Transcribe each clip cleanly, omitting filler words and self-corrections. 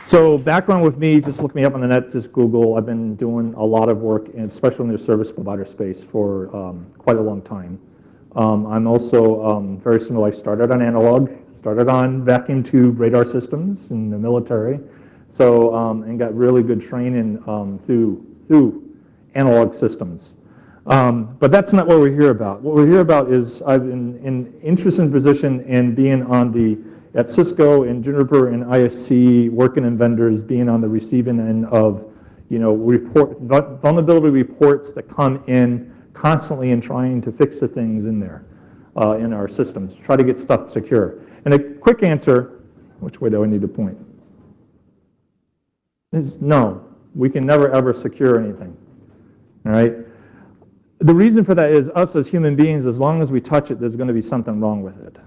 So background with me, just look me up on the net, just Google. I've been doing a lot of work, and especially in the service provider space for quite a long time. I'm also very similar. I started on analog, started on vacuum tube radar systems in the military, so and got really good training through analog systems. But that's not what we're here about. What we're here about is I've been in an interesting position in being on at Cisco and Juniper and ISC, working in vendors, being on the receiving end of vulnerability reports that come in constantly and trying to fix the things in there, in our systems, try to get stuff secure. And a quick answer, which way do I need to point? Is no, we can never ever secure anything, all right? The reason for that is us as human beings, as long as we touch it, there's gonna be something wrong with it,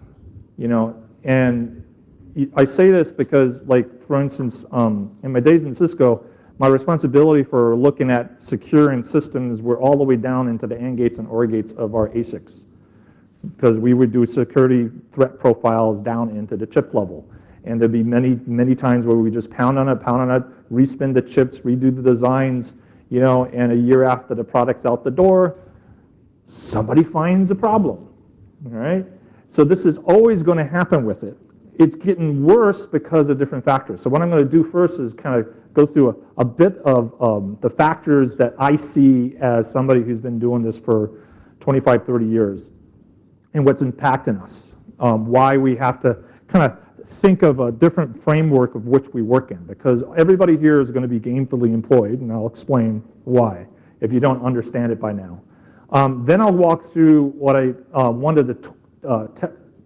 And I say this because, like, for instance, in my days in Cisco, my responsibility for looking at securing systems were all the way down into the AND gates and OR gates of our ASICs, because we would do security threat profiles down into the chip level. And there'd be many, many times where we just pound on it, respin the chips, redo the designs, and a year after the product's out the door, somebody finds a problem, all right? So this is always going to happen with it. It's getting worse because of different factors. So what I'm going to do first is kind of go through a bit of the factors that I see as somebody who's been doing this for 25, 30 years and what's impacting us, why we have to kind of think of a different framework of which we work in, because everybody here is going to be gainfully employed, and I'll explain why if you don't understand it by now. Then I'll walk through what one of the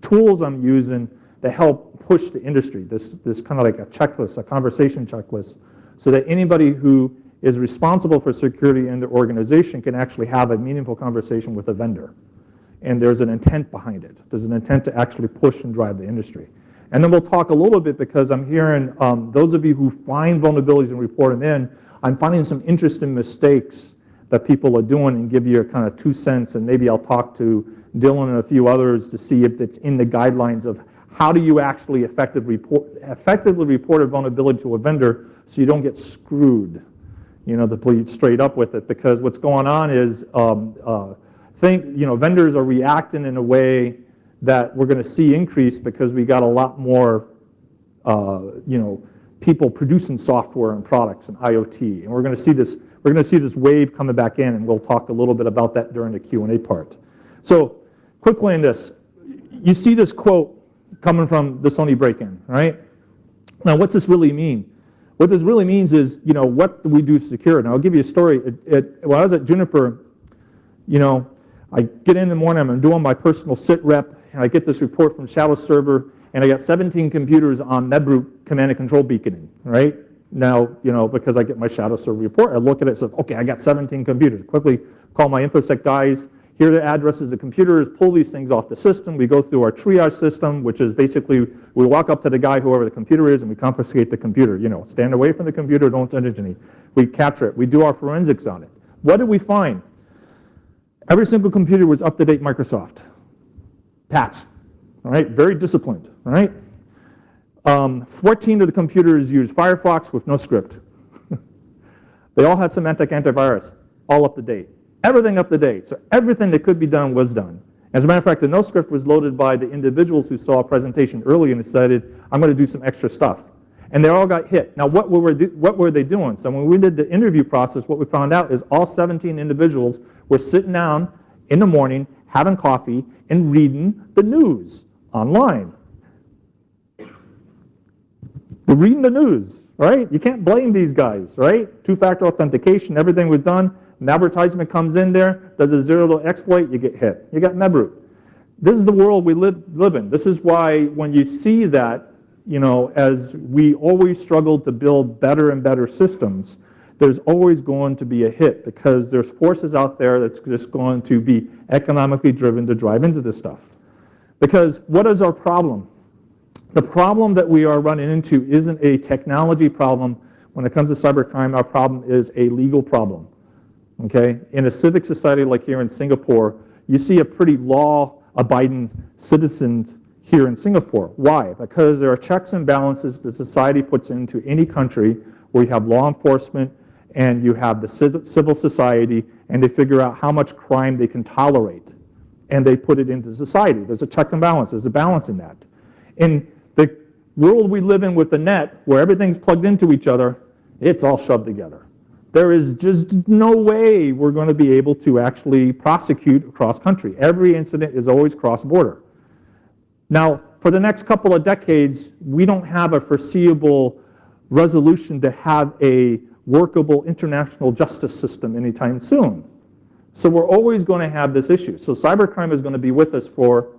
tools I'm using to help push the industry, this kind of like a checklist, a conversation checklist, so that anybody who is responsible for security in the organization can actually have a meaningful conversation with a vendor. And there's an intent behind it. There's an intent to actually push and drive the industry. And then we'll talk a little bit, because I'm hearing those of you who find vulnerabilities and report them in, I'm finding some interesting mistakes that people are doing, and give you a kind of 2 cents, and maybe I'll talk to Dylan and a few others to see if it's in the guidelines of how do you actually effectively report a vulnerability to a vendor so you don't get screwed, to bleed straight up with it. Because what's going on is vendors are reacting in a way that we're going to see increase, because we got a lot more people producing software and products and IoT, and we're going to see this wave coming back in, and we'll talk a little bit about that during the Q&A part. So quickly in this, you see this quote coming from the Sony break-in, right? Now, what's this really mean? What this really means is, what do we do to secure? And I'll give you a story. When I was at Juniper, I get in the morning, I'm doing my personal sit rep, and I get this report from Shadow Server, and I got 17 computers on Nebroot command and control beaconing, right? Now, because I get my Shadow Server report, I look at it and say, okay, I got 17 computers. Quickly call my InfoSec guys. Here are the addresses of computers, pull these things off the system. We go through our triage system, which is basically we walk up to the guy, whoever the computer is, and we confiscate the computer. Stand away from the computer, don't touch any. We capture it. We do our forensics on it. What did we find? Every single computer was up-to-date Microsoft. Patch, all right? Very disciplined, all right? 14 of the computers used Firefox with no script. They all had Symantec antivirus, all up to date. Everything up to date. So everything that could be done was done. As a matter of fact, the no script was loaded by the individuals who saw a presentation early and decided, I'm going to do some extra stuff. And they all got hit. Now, what were they doing? So when we did the interview process, what we found out is all 17 individuals were sitting down in the morning, having coffee, and reading the news online. They're reading the news, right? You can't blame these guys, right? Two-factor authentication, everything was done. An advertisement comes in there, does a zero-day exploit, you get hit. You got Nebroot. This is the world we live in. This is why when you see that, as we always struggle to build better and better systems, there's always going to be a hit, because there's forces out there that's just going to be economically driven to drive into this stuff. Because what is our problem? The problem that we are running into isn't a technology problem. When it comes to cybercrime, our problem is a legal problem. Okay? In a civic society like here in Singapore, you see a pretty law-abiding citizens here in Singapore. Why? Because there are checks and balances that society puts into any country where you have law enforcement and you have the civil society, and they figure out how much crime they can tolerate, and they put it into society. There's a check and balance. There's a balance in that. In the world we live in with the net, where everything's plugged into each other, it's all shoved together. There is just no way we're going to be able to actually prosecute across country. Every incident is always cross-border. Now, for the next couple of decades, we don't have a foreseeable resolution to have a workable international justice system anytime soon. So we're always going to have this issue. So cybercrime is going to be with us for,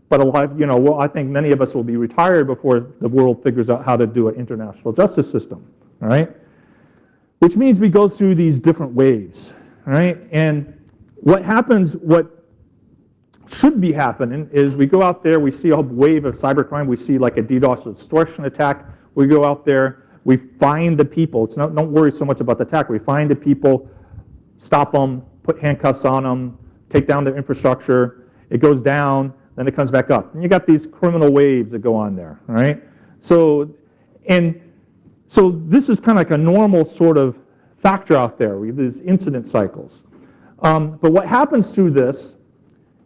but a lot, well, I think many of us will be retired before the world figures out how to do an international justice system, all right? Which means we go through these different waves, all right? And what happens, what should be happening is we go out there, we see a wave of cybercrime, we see like a DDoS extortion attack, we go out there, we find the people. It's not, don't worry so much about the attack. We find the people, stop them, put handcuffs on them, take down their infrastructure. It goes down, then it comes back up. And you got these criminal waves that go on there, all right? So this is kind of like a normal sort of factor out there. We have these incident cycles. But what happens through this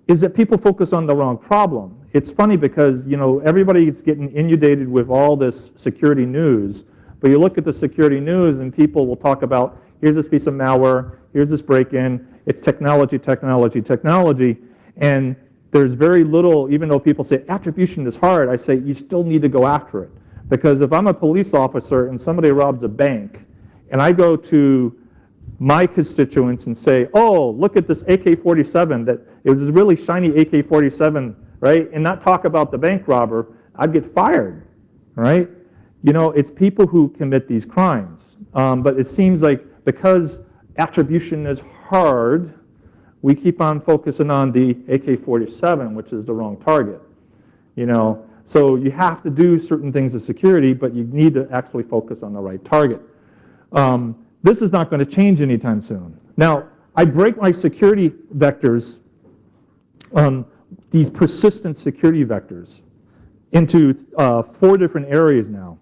is that people focus on the wrong problem. It's funny because everybody is getting inundated with all this security news, but you look at the security news and people will talk about, here's this piece of malware, here's this break-in, it's technology, technology, technology, and there's very little, even though people say attribution is hard, I say you still need to go after it. Because if I'm a police officer and somebody robs a bank, and I go to my constituents and say, oh, look at this AK-47, that it was a really shiny AK-47, right? And not talk about the bank robber, I'd get fired, right? It's people who commit these crimes. But it seems like because attribution is hard, we keep on focusing on the AK-47, which is the wrong target. So you have to do certain things with security, but you need to actually focus on the right target. This is not going to change anytime soon. Now, I break my security vectors, these persistent security vectors, into 4 different areas now.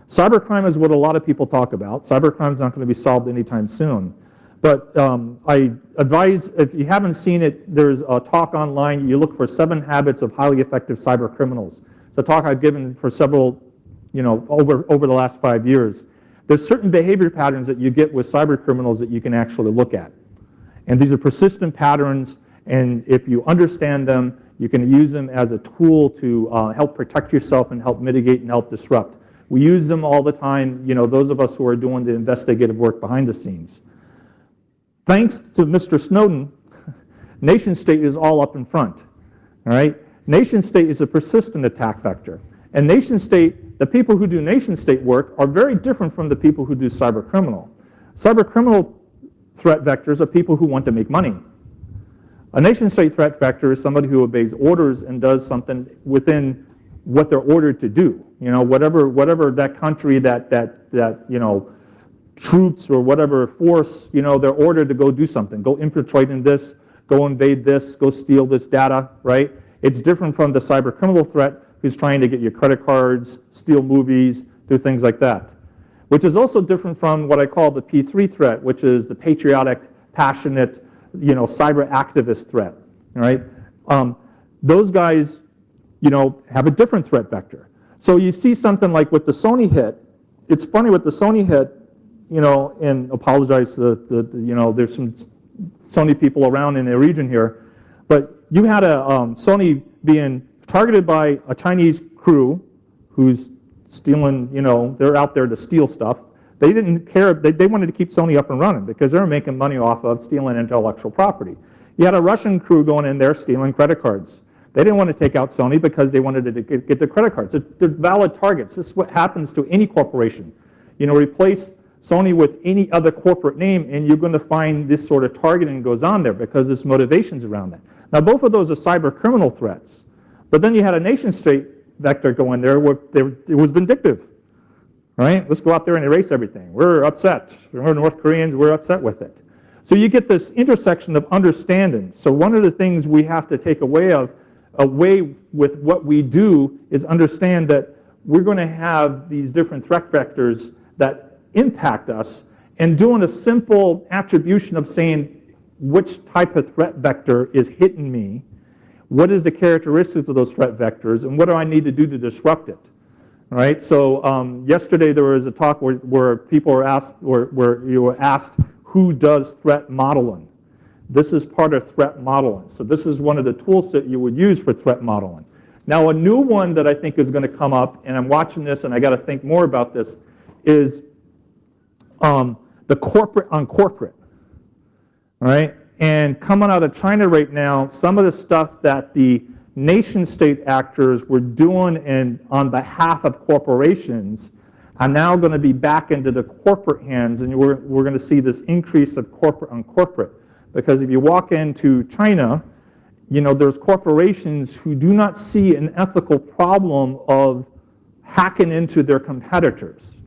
Cybercrime is what a lot of people talk about. Cybercrime is not going to be solved anytime soon. But I advise, if you haven't seen it, there's a talk online. You look for 7 habits of highly effective cyber criminals. It's a talk I've given for several, over the last 5 years. There's certain behavior patterns that you get with cyber criminals that you can actually look at. And these are persistent patterns, and if you understand them, you can use them as a tool to help protect yourself and help mitigate and help disrupt. We use them all the time, those of us who are doing the investigative work behind the scenes. Thanks to Mr. Snowden, nation state is all up in front, all right? Nation state is a persistent attack vector. And nation state, the people who do nation state work are very different from the people who do cyber criminal. Cyber criminal threat vectors are people who want to make money. A nation state threat vector is somebody who obeys orders and does something within what they're ordered to do. Whatever that country, that troops or whatever force, they're ordered to go do something. Go infiltrate in this, go invade this, go steal this data, right? It's different from the cyber criminal threat who's trying to get your credit cards, steal movies, do things like that. Which is also different from what I call the P3 threat, which is the patriotic, passionate, cyber activist threat, right? Those guys, have a different threat vector. So you see something like with the Sony hit. It's funny with the Sony hit, and apologize to there's some Sony people around in the region here, but you had a Sony being targeted by a Chinese crew who's stealing, they're out there to steal stuff. They didn't care, they wanted to keep Sony up and running because they were making money off of stealing intellectual property. You had a Russian crew going in there stealing credit cards. They didn't want to take out Sony because they wanted to get the credit cards. They're valid targets. This is what happens to any corporation. Replace Sony with any other corporate name and you're going to find this sort of targeting goes on there because there's motivations around that. Now both of those are cyber criminal threats. But then you had a nation state vector go in there where it was vindictive, right? Let's go out there and erase everything. We're upset. We're North Koreans, we're upset with it. So you get this intersection of understanding. So one of the things we have to take away of a way with what we do is understand that we're going to have these different threat vectors that impact us, and doing a simple attribution of saying which type of threat vector is hitting me, what is the characteristics of those threat vectors, and what do I need to do to disrupt it? All right. So yesterday there was a talk where people were asked, where you were asked, who does threat modeling? This is part of threat modeling. So this is one of the tools that you would use for threat modeling. Now, a new one that I think is going to come up, and I'm watching this and I got to think more about this, is the corporate on corporate. All right. And coming out of China right now, some of the stuff that the nation-state actors were doing on behalf of corporations are now going to be back into the corporate hands, and we're going to see this increase of corporate on corporate. Because if you walk into China, you know, there's corporations who do not see an ethical problem of hacking into their competitors.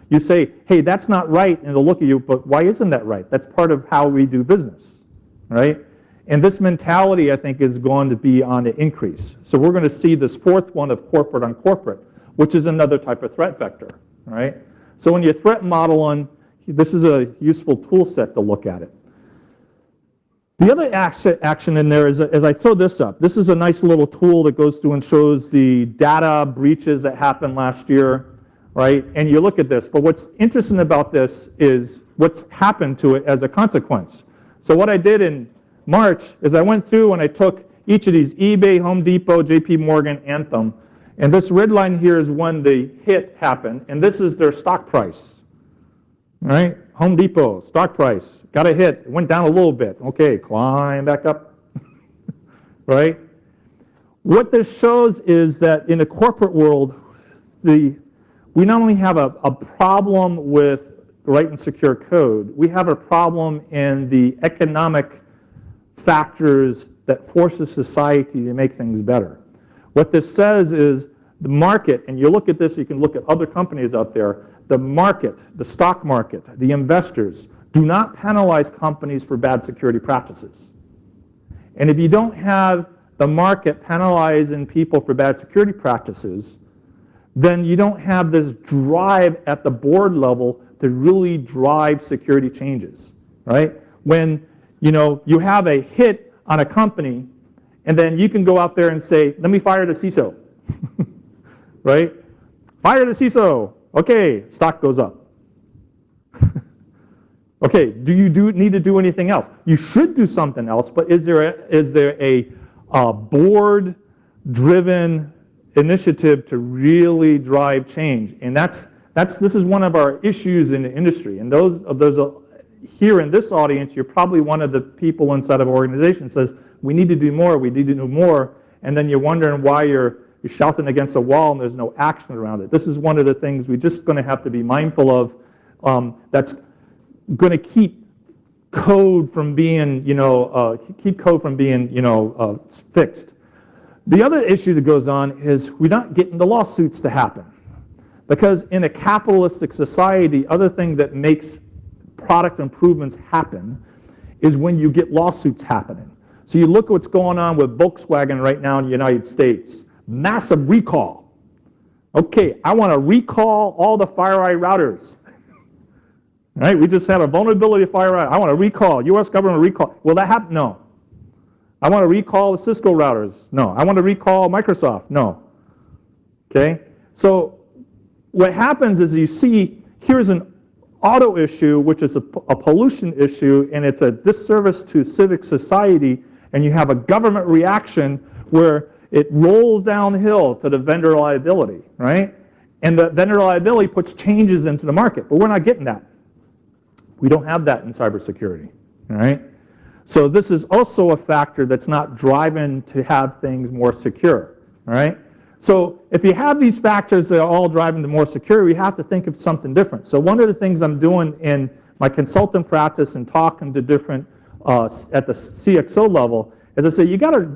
You say, hey, that's not right, and they'll look at you, but why isn't that right? That's part of how we do business, right? And this mentality, I think, is going to be on the increase. So we're going to see this fourth one of corporate on corporate, which is another type of threat vector, right? So when you're threat modeling, this is a useful tool set to look at it. The other action in there is, as I throw this up, this is a nice little tool that goes through and shows the data breaches that happened last year, right? And you look at this, but what's interesting about this is what's happened to it as a consequence. So what I did in March is I went through and I took each of these: eBay, Home Depot, JP Morgan, Anthem, and this red line here is when the hit happened, and this is their stock price. All right, Home Depot, stock price, got a hit, it went down a little bit. Okay, climb back up, right? What this shows is that in the corporate world, we not only have a problem with write and secure code, we have a problem in the economic factors that forces society to make things better. What this says is the market, and you look at this, you can look at other companies out there, the market, the stock market, the investors do not penalize companies for bad security practices. And if you don't have the market penalizing people for bad security practices, then you don't have this drive at the board level to really drive security changes, right? When you have a hit on a company, and then you can go out there and say, let me fire the CISO, right? Fire the CISO. Okay, stock goes up. Okay, do you need to do anything else? You should do something else, but is there a board-driven initiative to really drive change? And this is one of our issues in the industry. And those here in this audience, you're probably one of the people inside of an organization that says, we need to do more, we need to do more, and then you're wondering why you're shouting against a wall and there's no action around it. This is one of the things we're just going to have to be mindful of, that's going to keep code from being, fixed. The other issue that goes on is we're not getting the lawsuits to happen. Because in a capitalistic society, the other thing that makes product improvements happen is when you get lawsuits happening. So you look at what's going on with Volkswagen right now in the United States. Massive recall. Okay, I want to recall all the FireEye routers. Right? We just had a vulnerability of FireEye. I want to recall. U.S. government recall. Will that happen? No. I want to recall the Cisco routers. No. I want to recall Microsoft. No. Okay? So what happens is you see here's an auto issue, which is a pollution issue, and it's a disservice to civic society, and you have a government reaction where it rolls downhill to the vendor liability, right? And the vendor liability puts changes into the market, but we're not getting that. We don't have that in cybersecurity, all right? So this is also a factor that's not driving to have things more secure, all right? So if you have these factors that are all driving to more secure, we have to think of something different. So one of the things I'm doing in my consultant practice and talking to different, at the CXO level, is I say,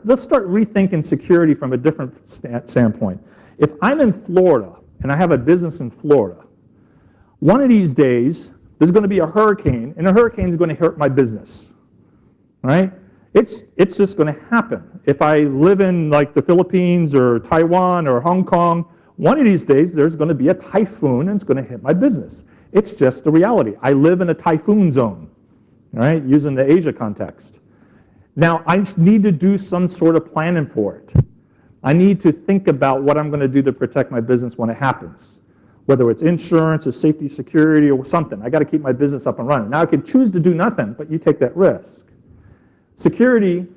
let's start rethinking security from a different standpoint. If I'm in Florida, and I have a business in Florida, one of these days, there's going to be a hurricane, and the hurricane is going to hurt my business, right? It's just going to happen. If I live in like the Philippines or Taiwan or Hong Kong, one of these days there's going to be a typhoon and it's going to hit my business. It's just the reality. I live in a typhoon zone, right, using the Asia context. Now, I need to do some sort of planning for it. I need to think about what I'm going to do to protect my business when it happens, whether it's insurance or safety, security, or something. I got to keep my business up and running. Now, I could choose to do nothing, but you take that risk. Security,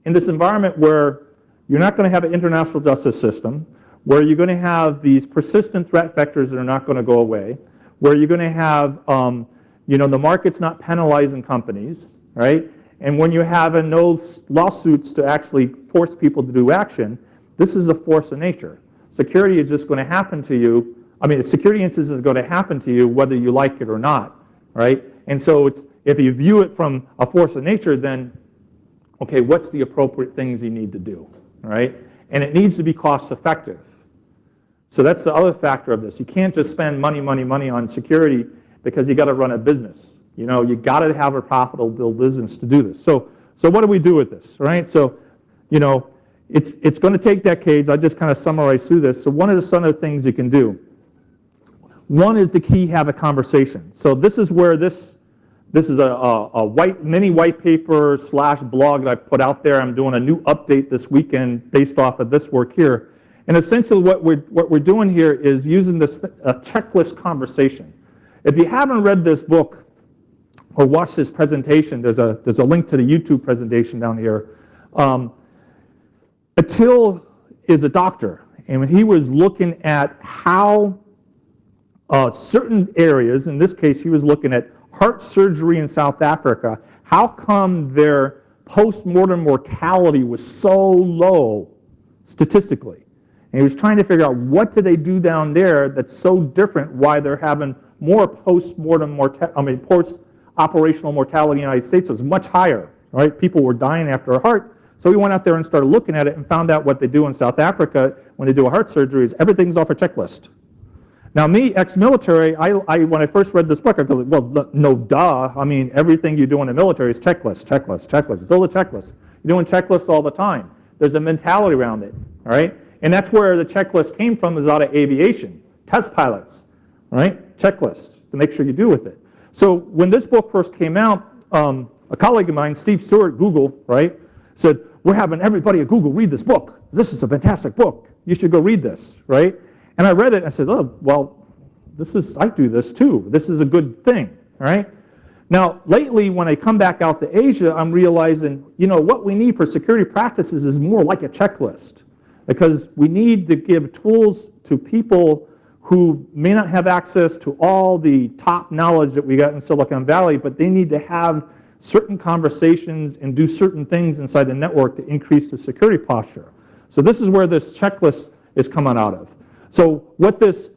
in this environment where you're not going to have an international justice system, where you're going to have these persistent threat vectors that are not going to go away, where you're going to have, the market's not penalizing companies, right? And when you have no lawsuits to actually force people to do action, this is a force of nature. Security is just going to happen to you. I mean, a security incident is going to happen to you whether you like it or not, right? And so if you view it from a force of nature, then, okay, what's the appropriate things you need to do, right? And it needs to be cost effective. So that's the other factor of this. You can't just spend money on security because you got to run a business. You got to have a profitable business to do this. So what do we do with this, right? So, it's going to take decades. I just kind of summarize through this. So one of the things you can do. One is the key, have a conversation. So this is where this is a mini white paper / blog that I've put out there. I'm doing a new update this weekend based off of this work here. And essentially what we're doing here is using this checklist conversation. If you haven't read this book or watched this presentation, there's a link to the YouTube presentation down here. Attila is a doctor, and when he was looking at how certain areas, in this case he was looking at heart surgery in South Africa, how come their post-mortem mortality was so low statistically? And he was trying to figure out what did they do down there that's so different, why they're having more post-operational mortality in the United States was much higher, right? People were dying after a heart. So we went out there and started looking at it and found out what they do in South Africa when they do a heart surgery is everything's off a checklist. Now me, ex-military, when I first read this book, I go, well, no, duh. I mean, everything you do in the military is checklist. Build a checklist. You're doing checklists all the time. There's a mentality around it, all right? And that's where the checklist came from, is out of aviation. Test pilots, right? Checklist to make sure you do with it. So when this book first came out, a colleague of mine, Steve Stewart, Google, right, said, we're having everybody at Google read this book. This is a fantastic book. You should go read this, right? And I read it and I said, oh, well, I do this too. This is a good thing, right? Now, lately, when I come back out to Asia, I'm realizing, what we need for security practices is more like a checklist, because we need to give tools to people who may not have access to all the top knowledge that we got in Silicon Valley, but they need to have certain conversations and do certain things inside the network to increase the security posture. So this is where this checklist is coming out of. So what this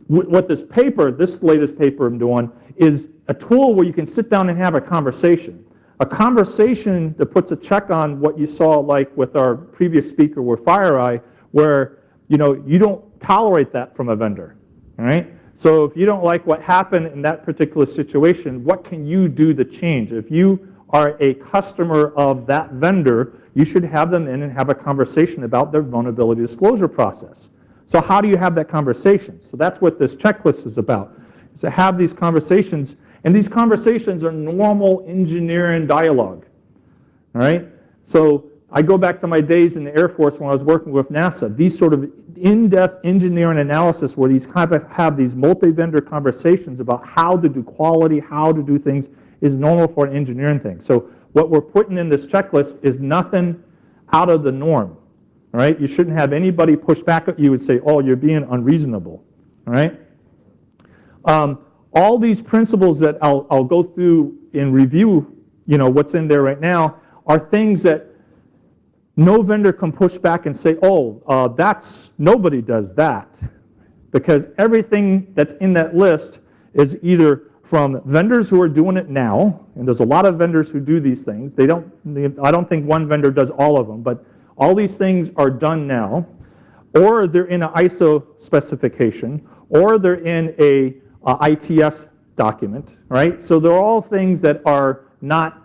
latest paper I'm doing, is a tool where you can sit down and have a conversation. A conversation that puts a check on what you saw like with our previous speaker with FireEye, where you don't tolerate that from a vendor, all right? So if you don't like what happened in that particular situation, what can you do to change? If you are a customer of that vendor, you should have them in and have a conversation about their vulnerability disclosure process. So how do you have that conversation? So that's what this checklist is about, is to have these conversations, and these conversations are normal engineering dialogue, all right? So I go back to my days in the Air Force when I was working with NASA. These sort of in-depth engineering analysis where these kind of have these multi-vendor conversations about how to do quality, how to do things is normal for an engineering thing. So what we're putting in this checklist is nothing out of the norm, all right? You shouldn't have anybody push back at you and say, oh, you're being unreasonable, all right? All these principles that I'll go through in review, what's in there right now, are things that no vendor can push back and say, oh, nobody does that. Because everything that's in that list is either from vendors who are doing it now, and there's a lot of vendors who do these things. I don't think one vendor does all of them, but all these things are done now, or they're in an ISO specification, or they're in a ITF document, right? So they're all things that are not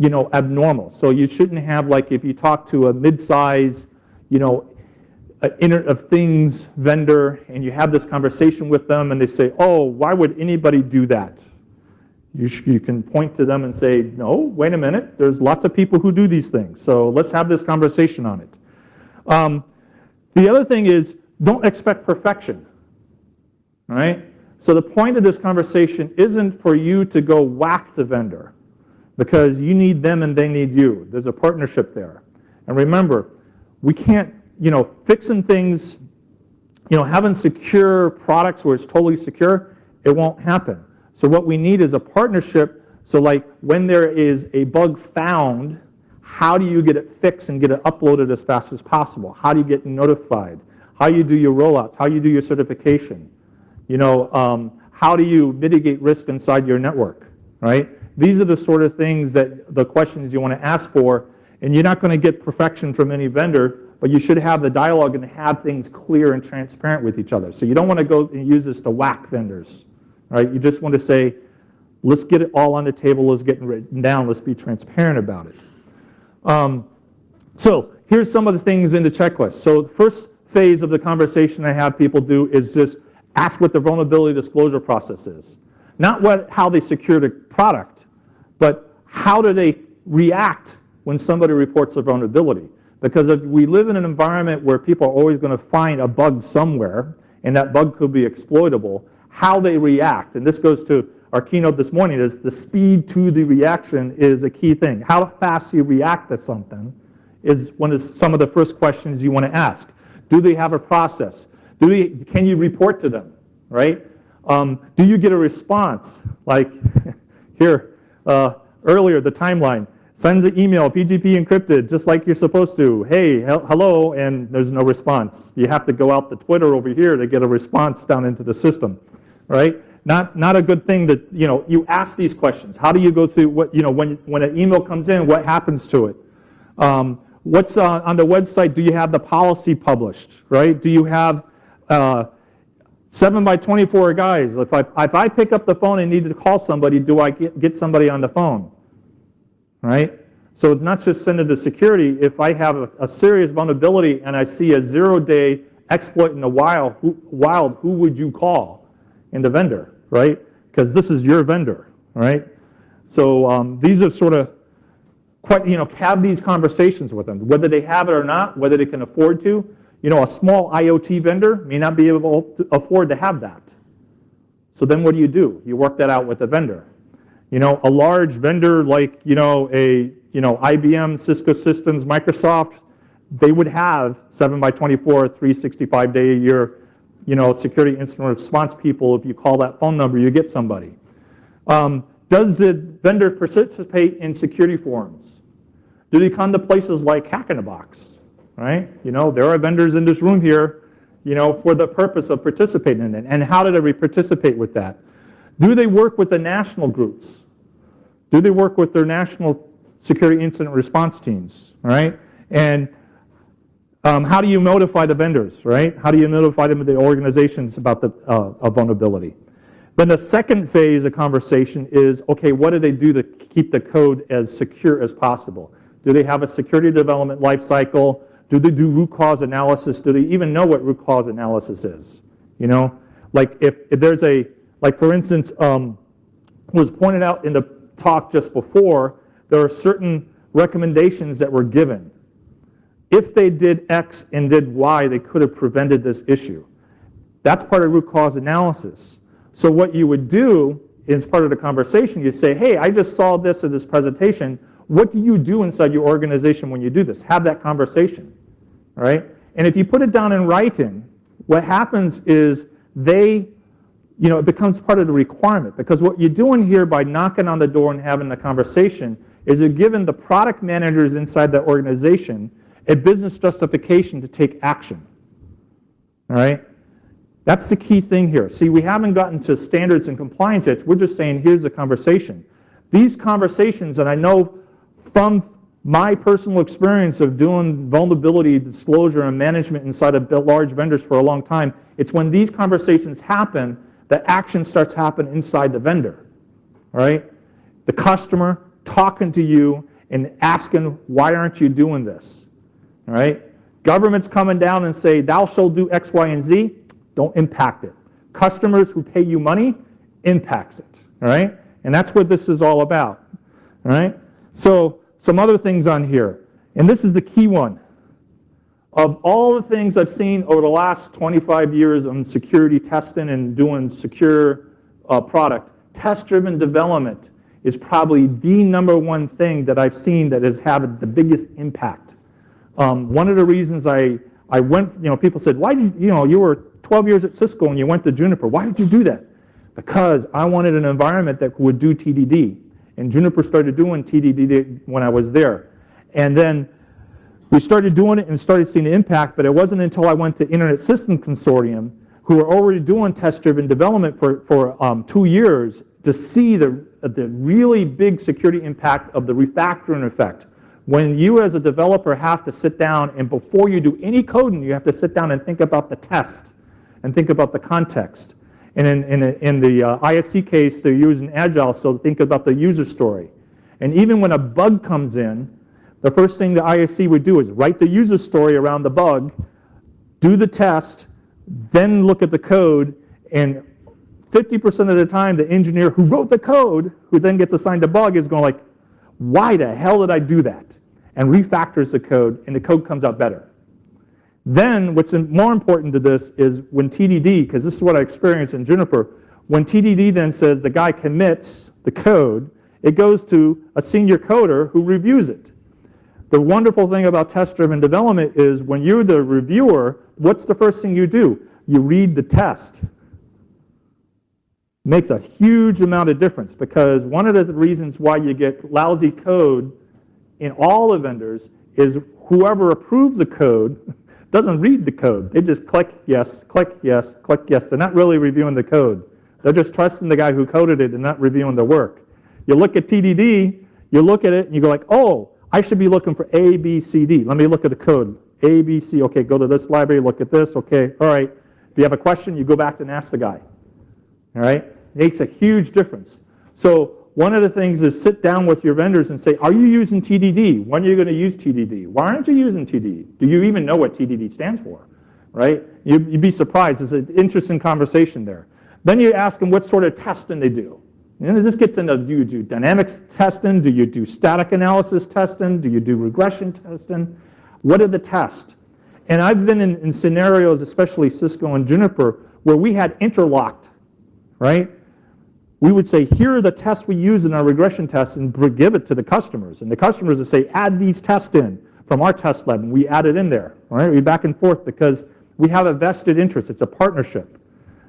abnormal. So you shouldn't have, like, if you talk to a mid-size, Internet of Things vendor and you have this conversation with them and they say, oh, why would anybody do that? You can point to them and say, no, wait a minute, there's lots of people who do these things, so let's have this conversation on it. The other thing is, don't expect perfection, all right? So the point of this conversation isn't for you to go whack the vendor, because you need them and they need you. There's a partnership there. And remember, we can't, fixing things, having secure products where it's totally secure, it won't happen. So what we need is a partnership. So like when there is a bug found, how do you get it fixed and get it uploaded as fast as possible? How do you get notified? How do you do your rollouts? How do you do your certification? How do you mitigate risk inside your network, right? These are the sort of things the questions you want to ask for, and you're not going to get perfection from any vendor, but you should have the dialogue and have things clear and transparent with each other. So you don't want to go and use this to whack vendors, right? You just want to say, let's get it all on the table, let's get it written down, let's be transparent about it. So here's some of the things in the checklist. So the first phase of the conversation I have people do is just ask what the vulnerability disclosure process is. Not how they secure the product, but how do they react when somebody reports a vulnerability. Because if we live in an environment where people are always going to find a bug somewhere, and that bug could be exploitable, how they react, and this goes to our keynote this morning, is the speed to the reaction is a key thing. How fast you react to something is some of the first questions you want to ask. Do they have a process? Can you report to them, right? Do you get a response? Like here, earlier, the timeline. Sends an email, PGP encrypted, just like you're supposed to. Hey, hello, and there's no response. You have to go out to Twitter over here to get a response down into the system, right? Not a good thing that, you ask these questions. How do you go through what, when an email comes in, what happens to it? What's on the website? Do you have the policy published, right? Do you have 7x24 guys? If I pick up the phone and need to call somebody, do I get somebody on the phone? Right? So it's not just sending to security. If I have a serious vulnerability and I see a 0-day exploit in the wild, who would you call? In the vendor, right? Because this is your vendor, right? So these are sort of quite, have these conversations with them, whether they have it or not, whether they can afford to. A small IoT vendor may not be able to afford to have that. So then what do? You work that out with the vendor. A large vendor like, IBM, Cisco Systems, Microsoft, they would have 7x24, 365-day a year, security incident response people. If you call that phone number, you get somebody. Does the vendor participate in security forums? Do they come to places like Hack in the Box, right? There are vendors in this room here, for the purpose of participating in it. And how do they participate with that? Do they work with the national groups? Do they work with their national security incident response teams, right? And how do you notify the vendors, right? How do you notify them of the organizations about the vulnerability? Then the second phase of conversation is, okay, what do they do to keep the code as secure as possible? Do they have a security development lifecycle? Do they do root cause analysis? Do they even know what root cause analysis is? Like if there's like for instance, was pointed out in the talk just before, there are certain recommendations that were given. If they did X and did Y, they could have prevented this issue. That's part of root cause analysis. So what you would do is part of the conversation, you say, hey, I just saw this in this presentation. What do you do inside your organization when you do this? Have that conversation, all right? And if you put it down in writing, what happens is it becomes part of the requirement, because what you're doing here by knocking on the door and having the conversation is you're giving the product managers inside the organization a business justification to take action, all right? That's the key thing here. See, we haven't gotten to standards and compliance yet. We're just saying, here's the conversation. These conversations, and I know from my personal experience of doing vulnerability disclosure and management inside of large vendors for a long time, it's when these conversations happen that action starts happening inside the vendor, all right? The customer talking to you and asking, why aren't you doing this? All right? Government's coming down and say, thou shalt do X, Y, and Z, don't impact it. Customers who pay you money impacts it. All right? And that's what this is all about. All right? So some other things on here, and this is the key one. Of all the things I've seen over the last 25 years on security testing and doing secure product, test-driven development is probably the #1 thing that I've seen that has had the biggest impact. One of the reasons I went, people said, why did you were 12 years at Cisco and you went to Juniper. Why did you do that? Because I wanted an environment that would do TDD. And Juniper started doing TDD when I was there. And then we started doing it and started seeing the impact, but it wasn't until I went to Internet Systems Consortium, who were already doing test-driven development for 2 years, to see the really big security impact of the refactoring effect. When you as a developer have to sit down and before you do any coding, you have to sit down and think about the test and think about the context. And in the ISC case, they're using Agile, so think about the user story. And even when a bug comes in, the first thing the ISC would do is write the user story around the bug, do the test, then look at the code, and 50% of the time, the engineer who wrote the code, who then gets assigned a bug, is going like, why the hell did I do that? And refactors the code, and the code comes out better. Then, what's more important to this is when TDD, because this is what I experienced in Juniper, when TDD then says the guy commits the code, it goes to a senior coder who reviews it. The wonderful thing about test-driven development is when you're the reviewer, what's the first thing you do? You read the test. Makes a huge amount of difference, because one of the reasons why you get lousy code in all the vendors is whoever approves the code doesn't read the code. They just click yes, click yes, click yes. They're not really reviewing the code. They're just trusting the guy who coded it and not reviewing the work. You look at TDD, you look at it and you go like, oh, I should be looking for A, B, C, D. Let me look at the code. A, B, C, okay, go to this library, look at this, okay, all right. If you have a question, you go back and ask the guy. All right? It makes a huge difference. So one of the things is sit down with your vendors and say, are you using TDD? When are you going to use TDD? Why aren't you using TDD? Do you even know what TDD stands for? Right? You'd be surprised. It's an interesting conversation there. Then you ask them what sort of testing they do. And this gets into, do you do dynamics testing? Do you do static analysis testing? Do you do regression testing? What are the tests? And I've been in scenarios, especially Cisco and Juniper, where we had interlocked, right? We would say, here are the tests we use in our regression tests, and give it to the customers. And the customers would say, add these tests in from our test lab, and we add it in there. All right? We back and forth because we have a vested interest. It's a partnership.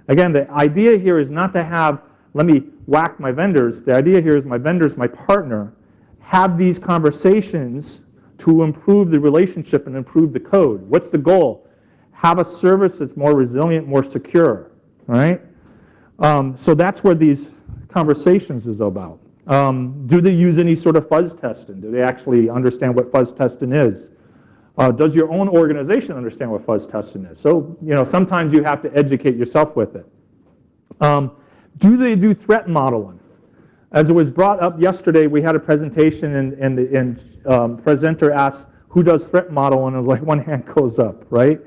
Again, the idea here is not to have, let me whack my vendors. The idea here is my vendors, my partner, have these conversations to improve the relationship and improve the code. What's the goal? Have a service that's more resilient, more secure. All right? So that's where these conversations is about. Do they use any sort of fuzz testing? Do they actually understand what fuzz testing is? Does your own organization understand what fuzz testing is? So, sometimes you have to educate yourself with it. Do they do threat modeling? As it was brought up yesterday, we had a presentation and the presenter asked, who does threat modeling? And like one hand goes up, right?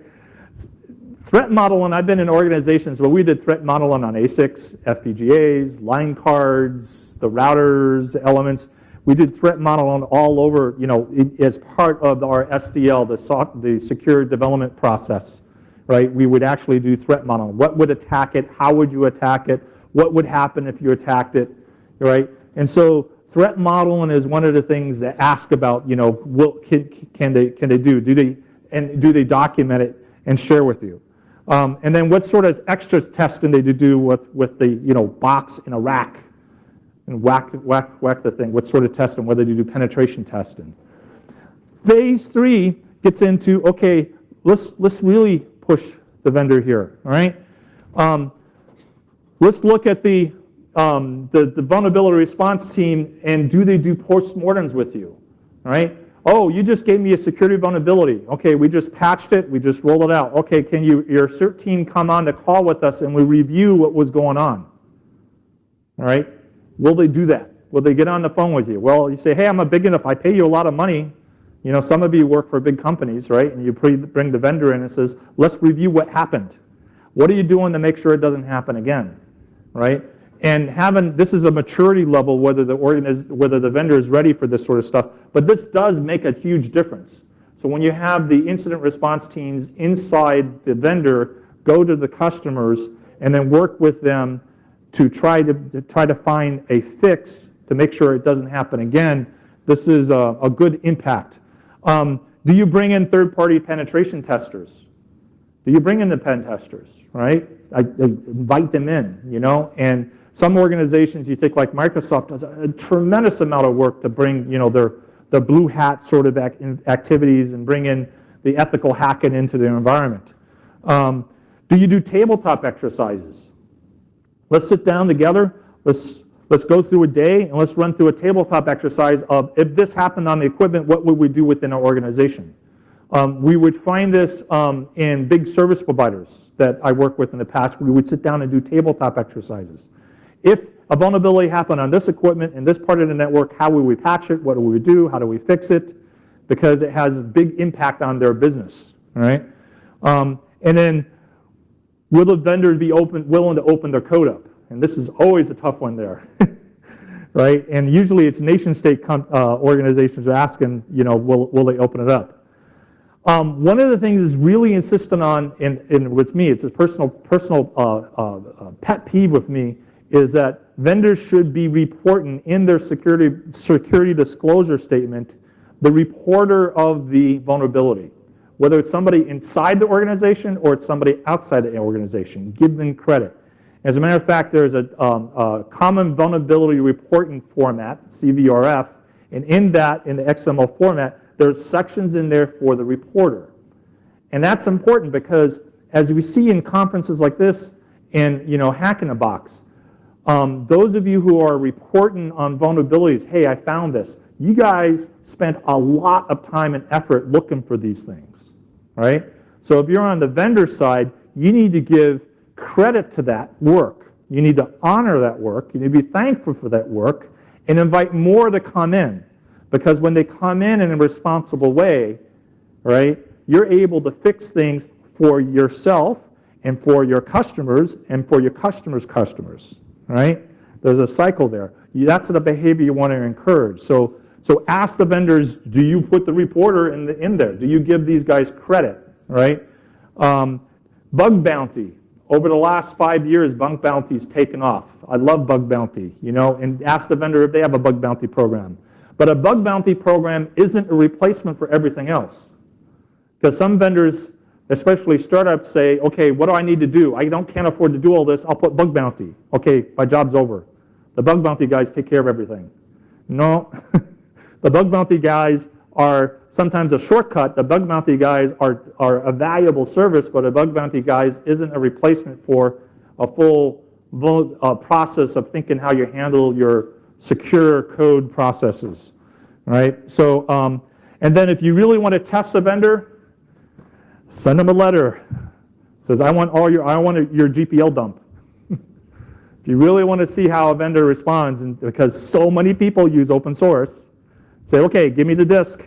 Threat modeling, I've been in organizations where we did threat modeling on ASICs, FPGAs, line cards, the routers, the elements. We did threat modeling all over, as part of our SDL, the secure development process, right? We would actually do threat modeling. What would attack it? How would you attack it? What would happen if you attacked it, right? And so threat modeling is one of the things that ask about, what can they do? Do they document it and share with you? And then what sort of extra testing they do with the box in a rack and whack the thing? What sort of testing? Whether you do penetration testing. Phase 3 gets into, okay, let's really push the vendor here. All right. Let's look at the vulnerability response team, and do they do postmortems with you? All right. Oh, you just gave me a security vulnerability. Okay, we just patched it. We just rolled it out. Okay, can your CERT team come on the call with us and we review what was going on? All right. Will they do that? Will they get on the phone with you? Well, you say, hey, I'm a big enough, I pay you a lot of money. You know, some of you work for big companies, right? And you bring the vendor in and says, let's review what happened. What are you doing to make sure it doesn't happen again, right? And this is a maturity level, whether the vendor is ready for this sort of stuff. But this does make a huge difference. So when you have the incident response teams inside the vendor go to the customers and then work with them to try to find a fix to make sure it doesn't happen again, this is a good impact. Do you bring in third-party penetration testers? Do you bring in the pen testers, right? I invite them in, you know, and some organizations you take like Microsoft does a tremendous amount of work to bring, you know, their blue hat sort of activities and bring in the ethical hacking into their environment. Do you do tabletop exercises? Let's sit down together, let's go through a day and let's run through a tabletop exercise of if this happened on the equipment, what would we do within our organization? We would find this in big service providers that I worked with in the past. We would sit down and do tabletop exercises. If a vulnerability happened on this equipment in this part of the network, how would we patch it? What do we do? How do we fix it? Because it has a big impact on their business, all right? And then will the vendors be willing to open their code up? And this is always a tough one there, right? And usually it's nation-state organizations are asking, you know, will they open it up? One of the things is really insistent on, and with me, it's a personal pet peeve with me, is that vendors should be reporting in their security disclosure statement the reporter of the vulnerability, whether it's somebody inside the organization or it's somebody outside the organization. Give them credit. As a matter of fact, there's a common vulnerability reporting format, CVRF, and in the XML format, there's sections in there for the reporter. And that's important because as we see in conferences like this and, you know, Hack in a Box, those of you who are reporting on vulnerabilities, hey, I found this, you guys spent a lot of time and effort looking for these things, right? So if you're on the vendor side, you need to give credit to that work. You need to honor that work. You need to be thankful for that work and invite more to come in. Because when they come in a responsible way, right, you're able to fix things for yourself and for your customers and for your customers' customers, right? There's a cycle there. That's the behavior you want to encourage. So ask the vendors, do you put the reporter in there? Do you give these guys credit, right? Bug bounty. Over the last 5 years, bug bounty's taken off. I love bug bounty, you know, and ask the vendor if they have a bug bounty program. But a bug bounty program isn't a replacement for everything else. Because some vendors, especially startups, say, okay, what do I need to do? I can't afford to do all this. I'll put bug bounty. Okay, my job's over. The bug bounty guys take care of everything. No, the bug bounty guys are sometimes a shortcut. The bug bounty guys are a valuable service, but a bug bounty guys isn't a replacement for a full process of thinking how you handle your secure code processes, right? So, and then if you really want to test the vendor, send them a letter. It says, I want your GPL dump. If you really want to see how a vendor responds, and because so many people use open source, say, okay, give me the disk,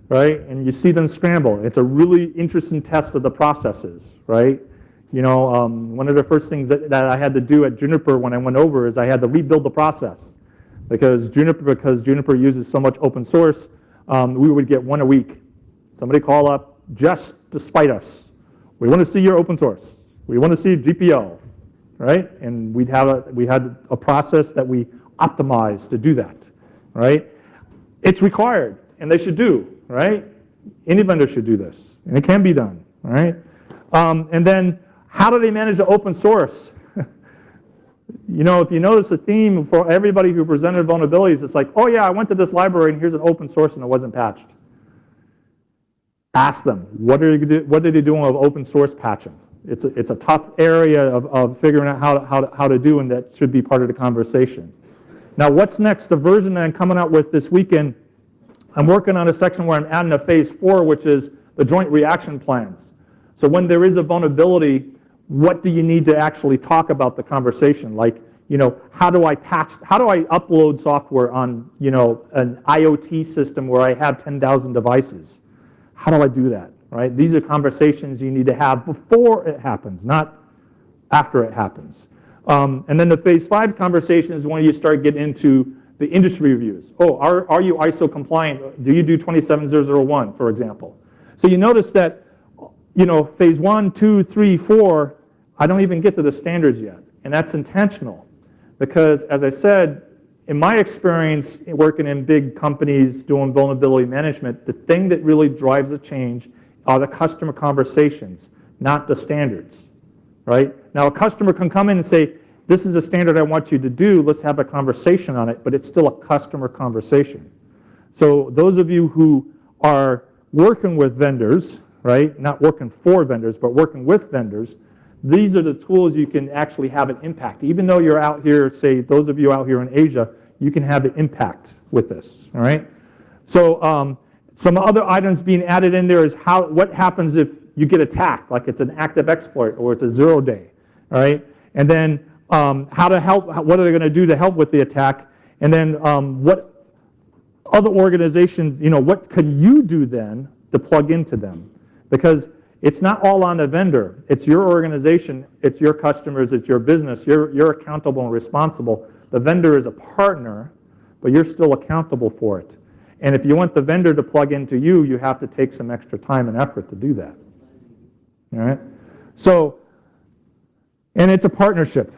right? And you see them scramble. It's a really interesting test of the processes, right? You know, one of the first things that I had to do at Juniper when I went over is I had to rebuild the process because Juniper uses so much open source, we would get one a week. Somebody call up just to spite us. We want to see your open source. We want to see GPL, right? And we had a process that we optimized to do that, right? It's required, and they should do, right? Any vendor should do this, and it can be done, right? And then how do they manage the open source? You know, if you notice a theme for everybody who presented vulnerabilities, it's like, oh yeah, I went to this library and here's an open source and it wasn't patched. Ask them, what are they doing with open source patching? It's a tough area of figuring out how to do, and that should be part of the conversation. Now, what's next? The version that I'm coming out with this weekend, I'm working on a section where I'm adding a phase 4, which is the joint reaction plans. So when there is a vulnerability, what do you need to actually talk about the conversation? Like, how do I upload software on, an IoT system where I have 10,000 devices? How do I do that, right? These are conversations you need to have before it happens, not after it happens. And then the phase 5 conversation is when you start getting into the industry reviews. Oh, are you ISO compliant? Do you do 27001, for example? So you notice that, phase 1, 2, 3, 4, I don't even get to the standards yet. And that's intentional because, as I said, in my experience working in big companies doing vulnerability management, the thing that really drives the change are the customer conversations, not the standards, right? Now, a customer can come in and say, this is a standard I want you to do, let's have a conversation on it, but it's still a customer conversation. So those of you who are working with vendors, right, not working for vendors, but working with vendors, these are the tools you can actually have an impact. Even though you're out here, say, those of you out here in Asia, you can have an impact with this, all right? So some other items being added in there is what happens if you get attacked, like it's an active exploit or it's a 0-day, all right? And then how to help, what are they going to do to help with the attack? And then what other organizations, what can you do then to plug into them? Because it's not all on the vendor. It's your organization, it's your customers, it's your business. You're accountable and responsible. The vendor is a partner, but you're still accountable for it. And if you want the vendor to plug into you, you have to take some extra time and effort to do that. All right? So, and it's a partnership.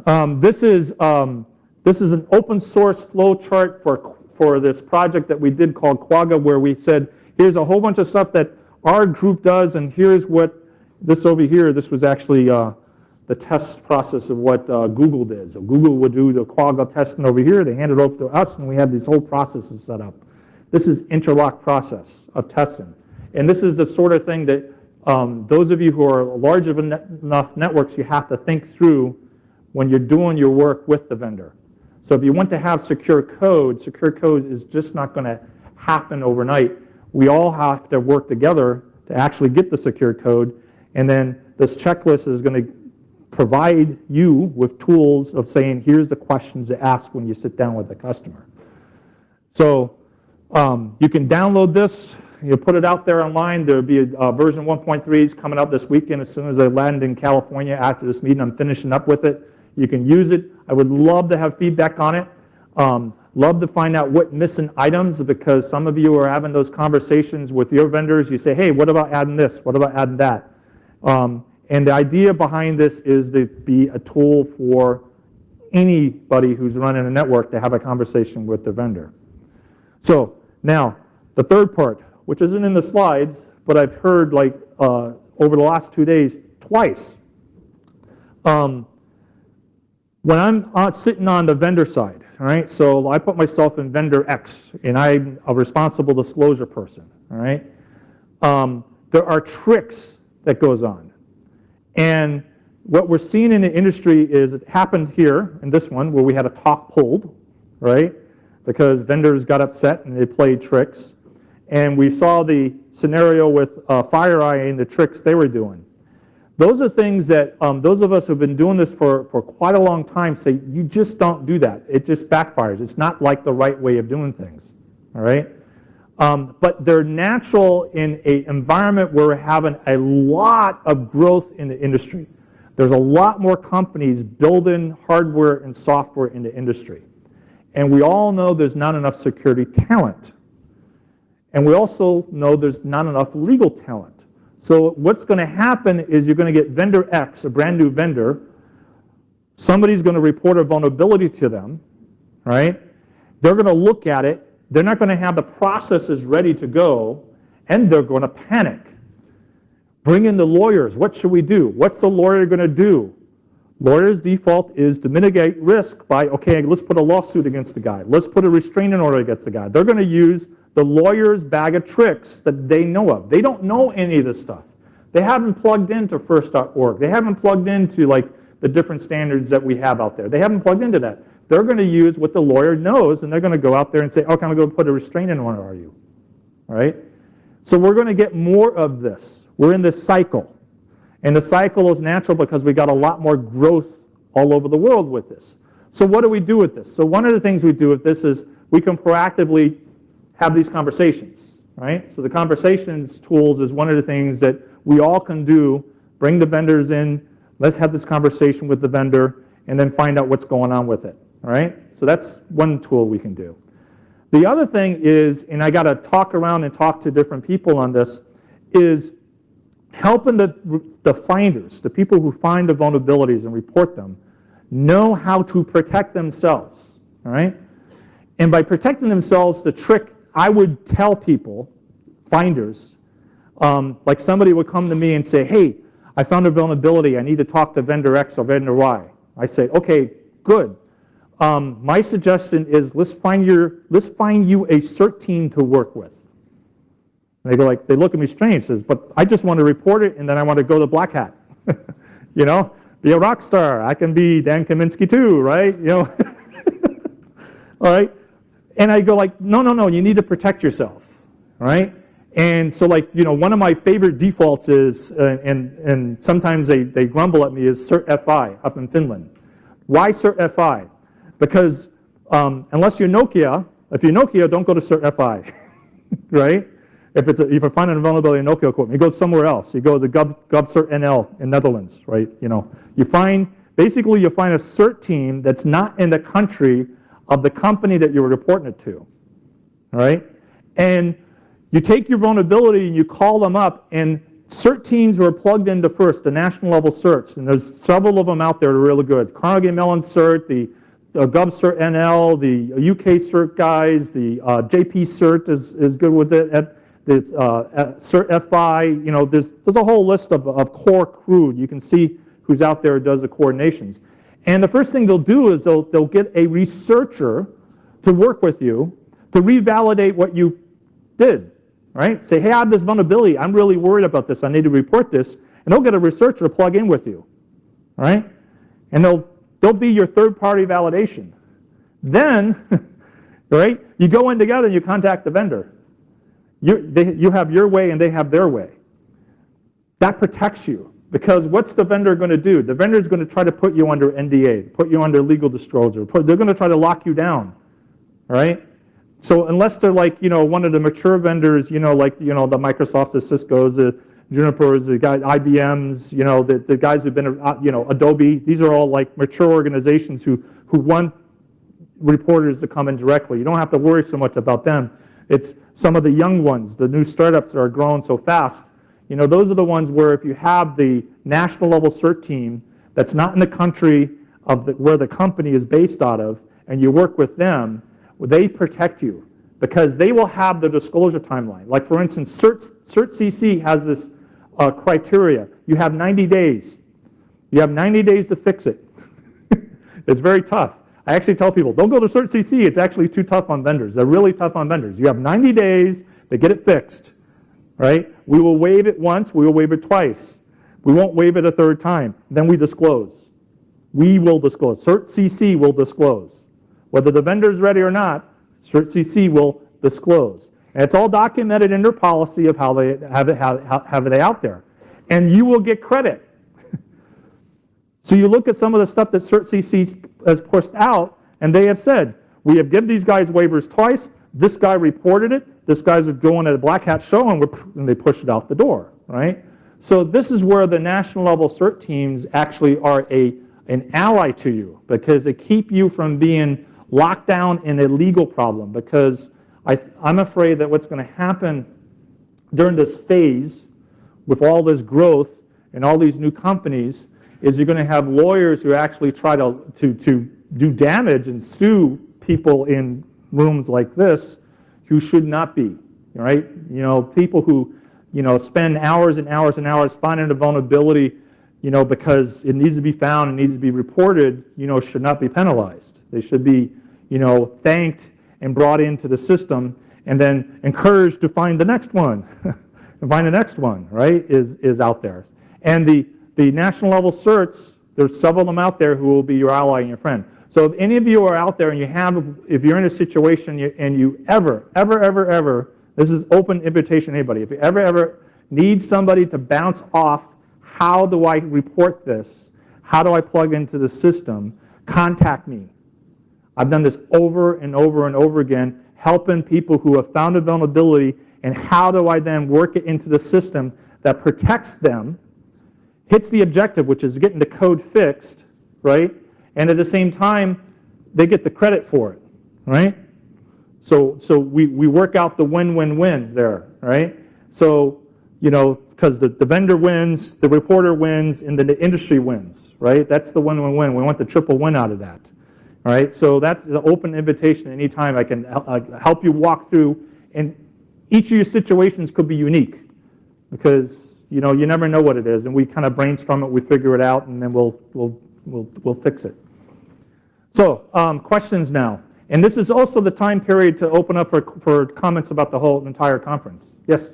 This is an open source flow chart for this project that we did called Quagga, where we said, here's a whole bunch of stuff that our group does, and here's what this over here, this was actually the test process of what Google did. So Google would do the Quagga testing over here, they hand it over to us, and we have these whole processes set up. This is interlock process of testing. And this is the sort of thing that those of you who are large enough networks, you have to think through when you're doing your work with the vendor. So if you want to have secure code is just not going to happen overnight. We all have to work together to actually get the secure code, and then this checklist is going to provide you with tools of saying, here's the questions to ask when you sit down with the customer. So you can download this, you put it out there online. There'll be a version 1.3 coming up this weekend. As soon as I land in California after this meeting, I'm finishing up with it. You can use it. I would love to have feedback on it. Love to find out what missing items, because some of you are having those conversations with your vendors. You say, hey, what about adding this? What about adding that? And the idea behind this is to be a tool for anybody who's running a network to have a conversation with the vendor. So now, the third part, which isn't in the slides, but I've heard like over the last 2 days twice. When I'm sitting on the vendor side, all right, so I put myself in vendor X, and I'm a responsible disclosure person, all right? There are tricks that goes on. And what we're seeing in the industry is it happened here in this one where we had a talk pulled, right? Because vendors got upset and they played tricks. And we saw the scenario with FireEye and the tricks they were doing. Those are things that those of us who have been doing this for quite a long time say, you just don't do that. It just backfires. It's not like the right way of doing things, all right? But they're natural in an environment where we're having a lot of growth in the industry. There's a lot more companies building hardware and software in the industry. And we all know there's not enough security talent. And we also know there's not enough legal talent. So what's going to happen is you're going to get vendor X, a brand new vendor. Somebody's going to report a vulnerability to them, right? They're going to look at it. They're not going to have the processes ready to go, and they're going to panic. Bring in the lawyers. What should we do? What's the lawyer going to do? Lawyer's default is to mitigate risk by, okay, let's put a lawsuit against the guy. Let's put a restraining order against the guy. They're going to use the lawyer's bag of tricks that they know of. They don't know any of this stuff. They haven't plugged into first.org. They haven't plugged into like the different standards that we have out there. They haven't plugged into that. They're going to use what the lawyer knows, and they're going to go out there and say, okay, I'm going to put a restraining order on you. All right? So we're going to get more of this. We're in this cycle. And the cycle is natural because we got a lot more growth all over the world with this. So what do we do with this? So one of the things we do with this is we can proactively have these conversations, right? So the conversations tools is one of the things that we all can do, bring the vendors in, let's have this conversation with the vendor, and then find out what's going on with it, all right? So that's one tool we can do. The other thing is, and I got to talk around and talk to different people on this, is helping the finders, the people who find the vulnerabilities and report them, know how to protect themselves, all right? And by protecting themselves, the trick I would tell people, finders, like somebody would come to me and say, hey, I found a vulnerability, I need to talk to vendor X or vendor Y. I say, okay, good. My suggestion is let's find you a CERT team to work with. And they look at me strange, says, but I just want to report it and then I want to go to Black Hat. You know, be a rock star. I can be Dan Kaminsky too, right? You know, all right. And I go like, no, you need to protect yourself, right? And so like, you know, one of my favorite defaults is, and sometimes they grumble at me, is CERT FI up in Finland. Why CERT FI? Because unless you're Nokia, if you're Nokia, don't go to CERT FI, right? If you're finding a vulnerability in Nokia equipment, you go somewhere else. You go to the GovCert NL in Netherlands, right? You know, basically you find a CERT team that's not in the country of the company that you're reporting it to, all right? And you take your vulnerability and you call them up, and CERT teams are plugged into first, the national level certs, and there's several of them out there that are really good. Carnegie Mellon CERT, the GovCert NL, the UK CERT guys, the JP CERT is good with it. The CERT FI, you know, there's a whole list of core crew. You can see who's out there who does the coordinations. And the first thing they'll do is they'll get a researcher to work with you to revalidate what you did, right? Say, hey, I have this vulnerability. I'm really worried about this. I need to report this. And they'll get a researcher to plug in with you, all right? And they'll be your third-party validation. Then, right, you go in together and you contact the vendor. You have your way and they have their way. That protects you, because what's the vendor going to do? The vendor is going to try to put you under NDA, put you under legal disclosure. They're going to try to lock you down, right? So unless they're like, you know, one of the mature vendors, you know, like, you know, the Microsofts, the Ciscos, the Junipers, the guys, IBMs, you know, the guys who've been, you know, Adobe. These are all like mature organizations who want reporters to come in directly. You don't have to worry so much about them. It's some of the young ones, the new startups that are growing so fast. You know, those are the ones where if you have the national level CERT team that's not in the country of where the company is based out of, and you work with them, they protect you because they will have the disclosure timeline. Like for instance, CERT-CC has this criteria. You have 90 days. You have 90 days to fix it. It's very tough. I actually tell people, don't go to CERT-CC. It's actually too tough on vendors. They're really tough on vendors. You have 90 days to get it fixed, right? We will waive it once. We will waive it twice. We won't waive it a third time. Then we disclose. We will disclose. CERT-CC will disclose. Whether the vendor is ready or not, CERT-CC will disclose. And it's all documented in their policy of how they have it out there. And you will get credit. So you look at some of the stuff that CERT-CC has pushed out, and they have said, we have given these guys waivers twice, this guy reported it, this guy's going at a Black Hat show, and they push it out the door, right? So this is where the national level CERT teams actually are an ally to you, because they keep you from being locked down in a legal problem, because I'm afraid that what's going to happen during this phase with all this growth and all these new companies is you're going to have lawyers who actually try to do damage and sue people in rooms like this who should not be, right? You know, people who, you know, spend hours and hours and hours finding a vulnerability, you know, because it needs to be found and needs to be reported, you know, should not be penalized. They should be, you know, thanked and brought into the system and then encouraged to find the next one. And find the next one, right, is out there. And the national level certs, there's several of them out there who will be your ally and your friend. So if any of you are out there and if you're in a situation and you ever, this is open invitation to anybody, if you ever need somebody to bounce off, how do I report this? How do I plug into the system? Contact me, I've done this over and over and over again, helping people who have found a vulnerability, and how do I then work it into the system that protects them, hits the objective, which is getting the code fixed, right? And at the same time, they get the credit for it, right? So we work out the win-win-win there, right? So, because the vendor wins, the reporter wins, and then the industry wins, right? That's the win-win-win. We want the triple win out of that, all right? So that's the open invitation anytime I can help you walk through, and each of your situations could be unique because, you never know what it is, and we kind of brainstorm it, we figure it out, and then we'll fix it. So, questions now. And this is also the time period to open up for comments about the whole entire conference. Yes?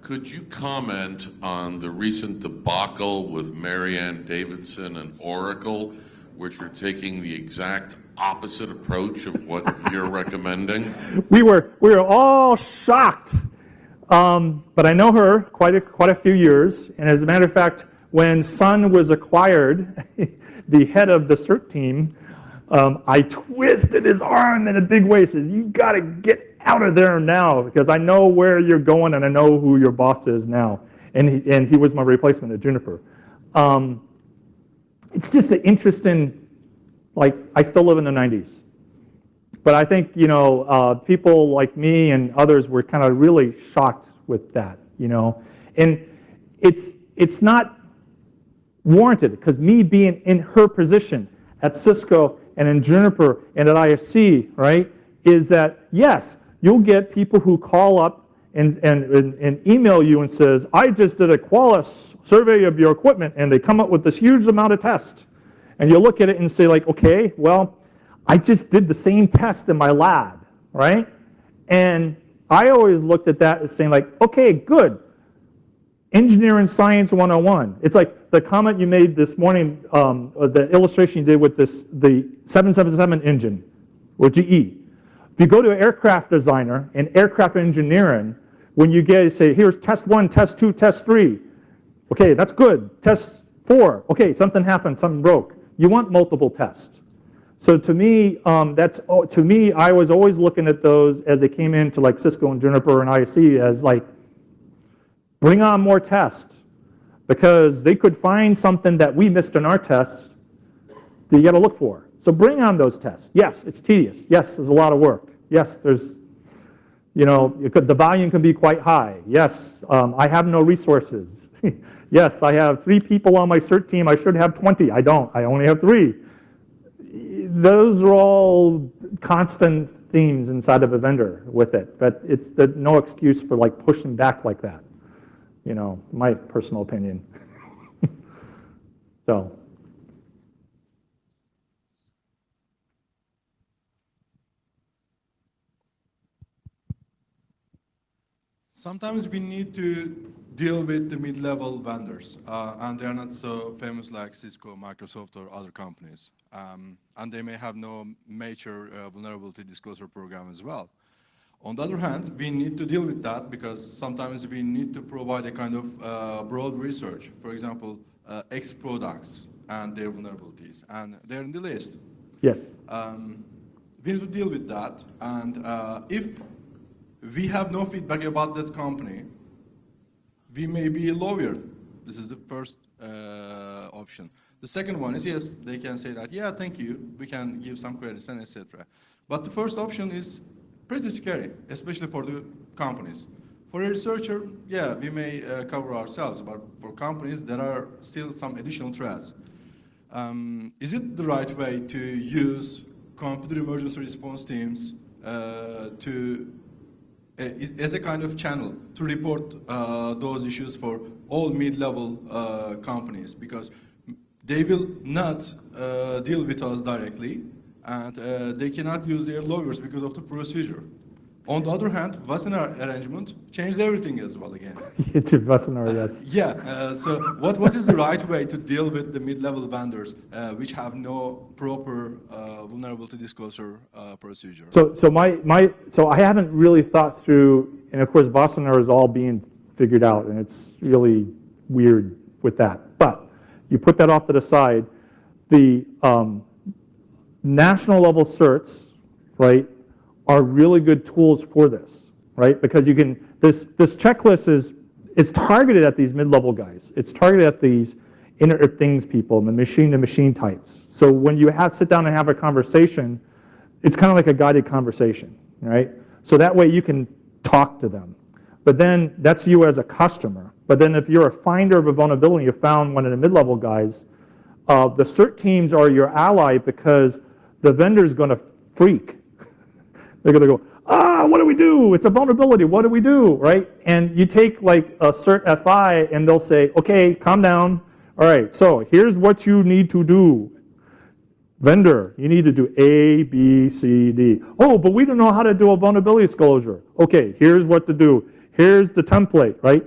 Could you comment on the recent debacle with Marianne Davidson and Oracle, which are taking the exact opposite approach of what you're recommending? We were all shocked, but I know her quite a few years, and as a matter of fact, when Sun was acquired, the head of the CERT team, I twisted his arm in a big way, says, "You got to get out of there now, because I know where you're going and I know who your boss is now." And he was my replacement at Juniper. It's just an interesting, I still live in the 90s. But I think, people like me and others were kind of really shocked with that, And it's not warranted, because me being in her position at Cisco and in Juniper and at ISC, right, is that, yes, you'll get people who call up and email you and says, "I just did a Qualys survey of your equipment," and they come up with this huge amount of tests. And you look at it and say, okay, well, I just did the same test in my lab, right? And I always looked at that as saying, okay, good. Engineering Science 101. It's like the comment you made this morning, the illustration you did with the 777 engine, or GE. If you go to an aircraft designer and aircraft engineering, when you say, here's test 1, test 2, test 3, okay, that's good. Test 4, okay, something happened, something broke. You want multiple tests. So to me, I was always looking at those as they came into Cisco and Juniper and ISC as bring on more tests, because they could find something that we missed in our tests that you got to look for. So bring on those tests. Yes, it's tedious. Yes, there's a lot of work. Yes, there's, the volume can be quite high. Yes, I have no resources. Yes, I have 3 people on my CERT team. I should have 20. I don't. I only have 3. Those are all constant themes inside of a vendor with it, but it's no excuse for pushing back like that. My personal opinion. So. Sometimes we need to deal with the mid-level vendors, and they're not so famous like Cisco, Microsoft, or other companies. And they may have no major vulnerability disclosure program as well. On the other hand, we need to deal with that because sometimes we need to provide a kind of broad research. For example, X products and their vulnerabilities, and they're in the list. Yes. We need to deal with that, and if we have no feedback about that company, we may be lawyered. This is the first option. The second one is, yes, they can say that, yeah, thank you, we can give some credits and etc. But the first option is pretty scary, especially for the companies. For a researcher, yeah, we may cover ourselves, but for companies, there are still some additional threats. Is it the right way to use computer emergency response teams as a kind of channel to report those issues for all mid-level companies? Because they will not deal with us directly, and they cannot use their lawyers because of the procedure. On the other hand, Wassenaar arrangement changed everything as well again. It's a Wassenaar, yes. Yeah, so what is the right way to deal with the mid-level vendors which have no proper vulnerability disclosure procedure? So I haven't really thought through, and of course Wassenaar is all being figured out, and it's really weird with that. But you put that off to the side. national level certs, right, are really good tools for this, right? Because you can, this checklist is targeted at these mid-level guys. It's targeted at these Internet of Things people, the machine-to-machine types. So when you sit down and have a conversation, it's kind of like a guided conversation, right? So that way you can talk to them. But then that's you as a customer. But then if you're a finder of a vulnerability, you found one of the mid-level guys, the cert teams are your ally because the vendor's going to freak. They're going to go, what do we do? It's a vulnerability. What do we do, right? And you take like a cert FI and they'll say, okay, calm down. All right, so here's what you need to do. Vendor, you need to do A, B, C, D. Oh, but we don't know how to do a vulnerability disclosure. Okay, here's what to do. Here's the template, right?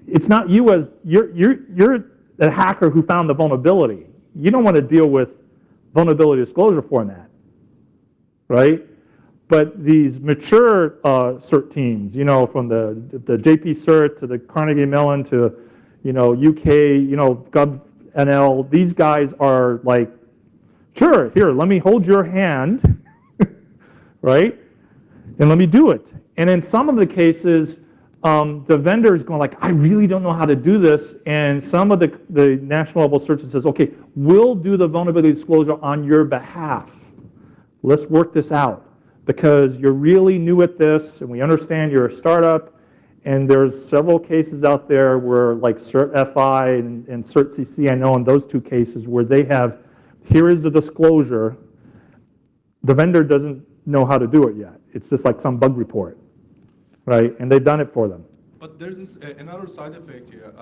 It's not you as, you're the hacker who found the vulnerability. You don't want to deal with vulnerability disclosure format, right? But these mature cert teams, you know, from the JP Cert to the Carnegie Mellon to, you know, UK, you know, GovNL, these guys are like, sure, here, let me hold your hand, right? And let me do it. And in some of the cases, the vendor is going like, I really don't know how to do this. And some of the national level searches says, okay, we'll do the vulnerability disclosure on your behalf. Let's work this out because you're really new at this and we understand you're a startup. And there's several cases out there where like Cert FI and Cert CC, I know in those two cases where they have, here is the disclosure. The vendor doesn't know how to do it yet. It's just like some bug report, right? And they've done it for them. But there's this, another side effect here.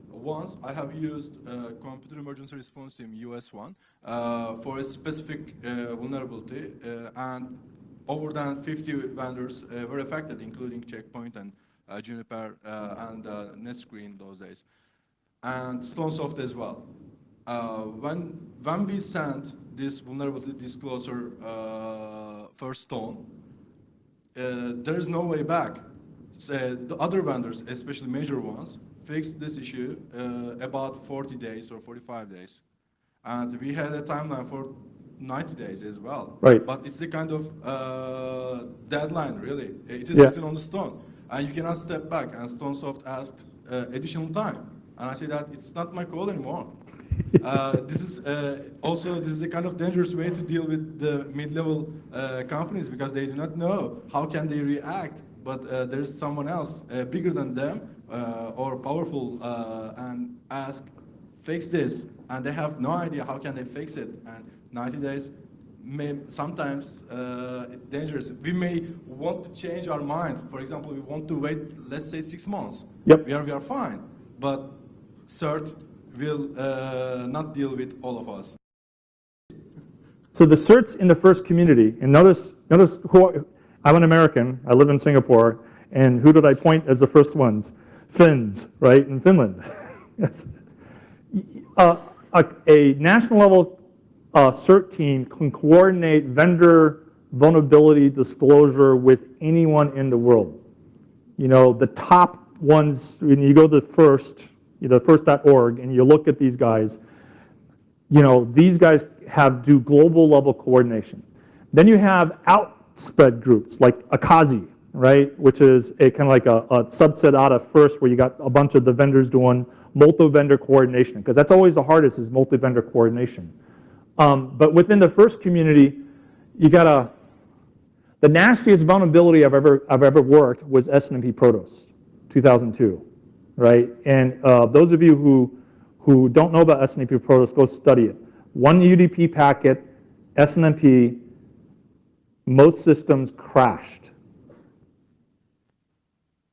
Once I have used Computer Emergency Response Team US1 for a specific vulnerability, and over than 50 vendors were affected, including Checkpoint and Juniper and NetScreen those days, and Stonesoft as well. When we sent this vulnerability disclosure first Stone, there is no way back. The other vendors, especially major ones, fixed this issue about 40 days or 45 days. And we had a timeline for 90 days as well. Right. But it's a kind of deadline, really. It is Yeah. written on the stone. And you cannot step back. And Stonesoft asked additional time. And I said that it's not my call anymore. This is a kind of dangerous way to deal with the mid-level companies because they do not know how can they react, but there's someone else bigger than them or powerful and ask, fix this, and they have no idea how can they fix it. And 90 days may sometimes dangerous. We may want to change our mind. For example, we want to wait, let's say 6 months. Yep. We are fine, but CERT will not deal with all of us. So the certs in the first community, and notice who, I'm an American, I live in Singapore, and who did I point as the first ones? Finns, right, in Finland. Yes. A national level cert team can coordinate vendor vulnerability disclosure with anyone in the world. You know, the top ones, when you go to the first, first.org, and you look at these guys, you know, these guys do global level coordination. Then you have outspread groups like Akazi, right, which is a kind of like a subset out of first where you got a bunch of the vendors doing multi-vendor coordination, because that's always the hardest is multi-vendor coordination. But within the first community, you got the nastiest vulnerability I've ever worked was SNMP Protos, 2002, right? And those of you who don't know about SNMP Protos, go study it. One UDP packet, SNMP, most systems crashed.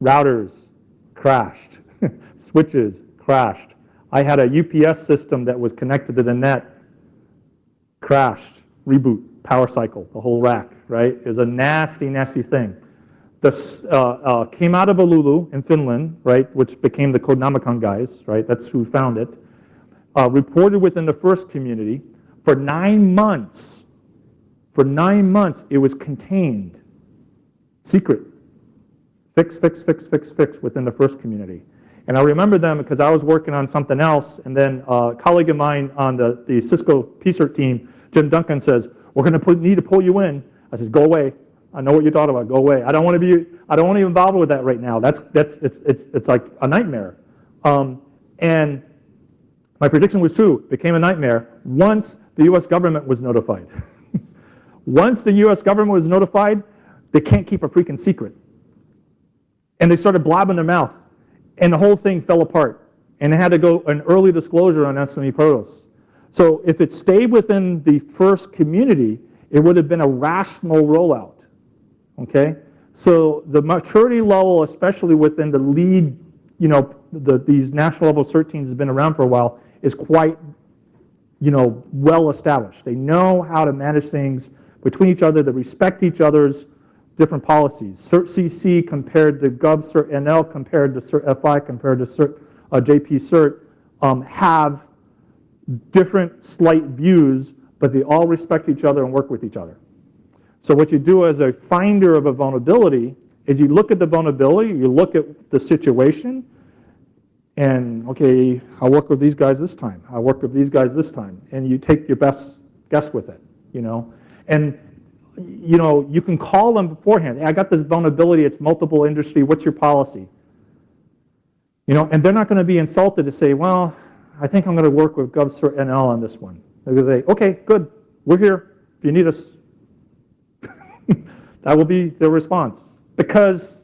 Routers crashed. Switches crashed. I had a UPS system that was connected to the net, crashed, reboot, power cycle, the whole rack, right? It was a nasty, nasty thing. This came out of Oulu in Finland, right, which became the Codenomicon guys, right? That's who found it. Reported within the first community. For 9 months, it was contained, secret. Fix within the first community. And I remember them because I was working on something else, and then a colleague of mine on the Cisco PCERT team Jim Duncan says, we're going to need to pull you in. I says, go away. I know what you're talking about. Go away. I don't want to be involved with that right now. It's like a nightmare. And my prediction was true. It became a nightmare once the U.S. government was notified. Once the U.S. government was notified, they can't keep a freaking secret. And they started blabbing their mouth. And the whole thing fell apart. And it had to go an early disclosure on SME Protos. So if it stayed within the first community, it would have been a rational rollout. Okay? So the maturity level, especially within the lead, these national level cert teams have been around for a while, is quite, well established. They know how to manage things between each other, they respect each other's different policies. Cert CC compared to Gov Cert NL compared to Cert FI compared to Cert JP Cert have different slight views, but they all respect each other and work with each other. So what you do as a finder of a vulnerability is you look at the vulnerability, you look at the situation, and okay, I'll work with these guys this time. I'll work with these guys this time, and you take your best guess with it, And you can call them beforehand. Hey, I got this vulnerability. It's multiple industry. What's your policy? And they're not going to be insulted to say, well, I think I'm going to work with Gov Cert NL on this one. They're going to say, okay, good. We're here. If you need us. That will be their response, because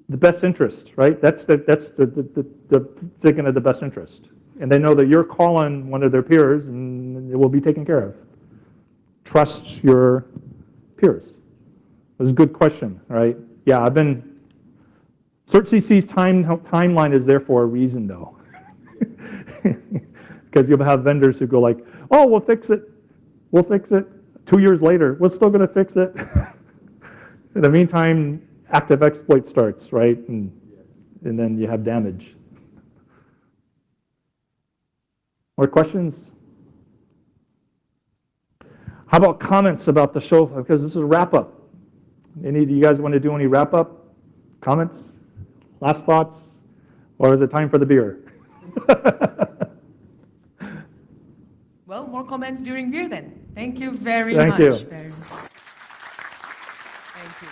the best interest, right? That's the thinking of the best interest, and they know that you're calling one of their peers, and it will be taken care of. Trust your peers. This is a good question, right? Yeah, Cert CC's timeline is there for a reason, though, because you'll have vendors who go like, oh, we'll fix it. 2 years later, we're still going to fix it. In the meantime, active exploit starts, right? And then you have damage. More questions? How about comments about the show? Because this is a wrap-up. Any of you guys want to do any wrap-up? Comments? Last thoughts? Or is it time for the beer? Well, more comments during beer then. Thank you very Thank much. you. Thank you.